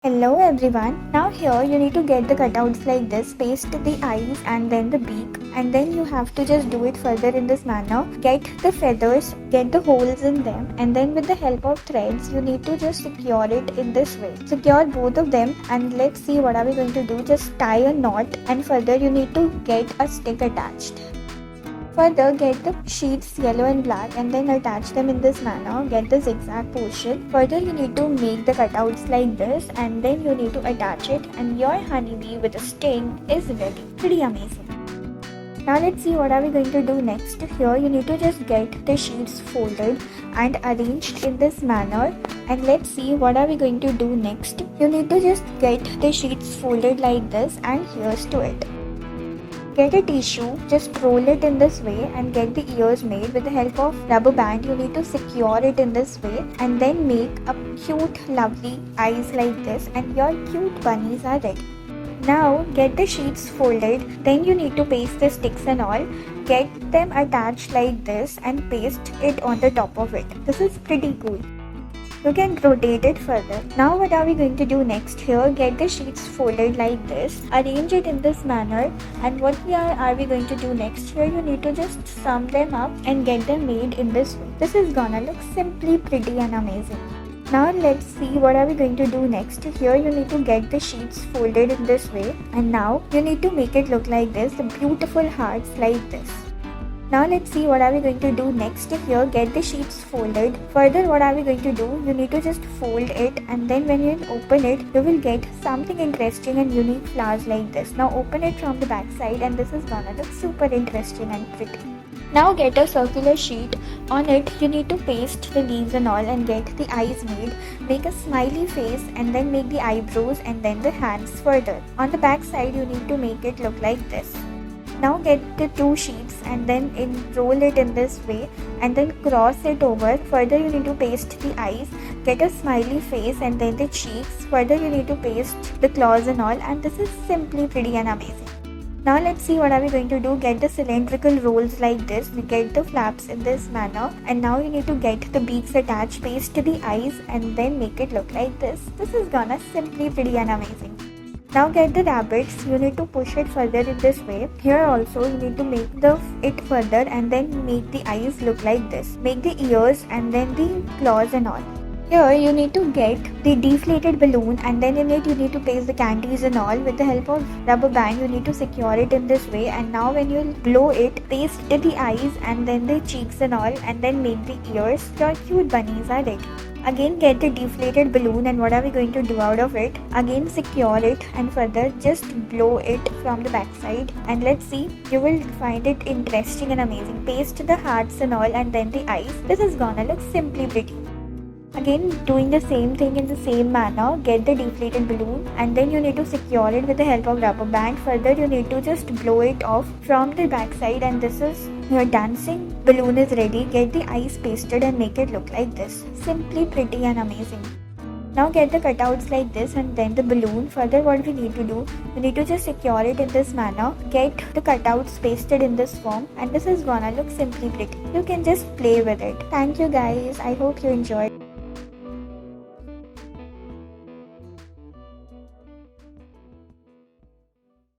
Hello everyone. Now here you need to get the cutouts like this, paste the eyes and then the beak, and then you have to just do it further in this manner. Get the feathers, get the holes in them, and then with the help of threads you need to just secure it in this way. Secure both of them and let's see what are we going to do. Just tie a knot and further you need to get a stick attached. Further, get the sheets yellow and black and then attach them in this manner. Get the zigzag portion. Further, you need to make the cutouts like this and then you need to attach it and your honeybee with a sting is ready. Pretty amazing. Now let's see what are we going to do next. Here you need to just get the sheets folded and arranged in this manner, and let's see what are we going to do next. You need to just get the sheets folded like this and here's to it. Get a tissue, just roll it in this way and get the ears made. With the help of rubber band you need to secure it in this way and then make a cute lovely eyes like this and your cute bunnies are ready. Now get the sheets folded, then you need to paste the sticks and all. Get them attached like this and paste it on the top of it. This is pretty cool. You can rotate it further. Now what are we going to do next? Here get the sheets folded like this, arrange it in this manner, and what are we going to do next? Here you need to just sum them up and get them made in this way. This is gonna look simply pretty and amazing. Now let's see what are we going to do next. Here you need to get the sheets folded in this way and now you need to make it look like this, the beautiful hearts like this. Now let's see what are we going to do next. Here get the sheets folded. Further what are we going to do? You need to just fold it and then when you open it you will get something interesting and unique flowers like this. Now open it from the back side and this is gonna look super interesting and pretty. Now get a circular sheet. On it you need to paste the leaves and all and get the eyes made. Make a smiley face and then make the eyebrows and then the hands further. On the back side you need to make it look like this. Now get the two sheets and then roll it in this way and then cross it over. Further you need to paste the eyes, get a smiley face and then the cheeks. Further you need to paste the claws and all, and this is simply pretty and amazing. Now let's see what are we going to do. Get the cylindrical rolls like this, we get the flaps in this manner, and now you need to get the beaks attached, paste the eyes and then make it look like this. This is gonna simply pretty and amazing. Now get the rabbits, you need to push it further in this way. Here also you need to make it further and then make the eyes look like this. Make the ears and then the claws and all. Here you need to get the deflated balloon and then in it you need to paste the candies and all. With the help of rubber band you need to secure it in this way and now when you blow it, paste the eyes and then the cheeks and all and then make the ears. Your cute bunnies are ready. Again get the deflated balloon and what are we going to do out of it? Again secure it and further just blow it from the back side and let's see, you will find it interesting and amazing. Paste the hearts and all and then the eyes. This is gonna look simply pretty. Again doing the same thing in the same manner, get the deflated balloon and then you need to secure it with the help of rubber band. Further you need to just blow it off from the back side and this is your dancing balloon is ready. Get the eyes pasted and make it look like this. Simply pretty and amazing. Now get the cutouts like this and then the balloon. Further what we need to do, we need to just secure it in this manner. Get the cutouts pasted in this form and this is gonna look simply pretty. You can just play with it. Thank you guys. I hope you enjoyed.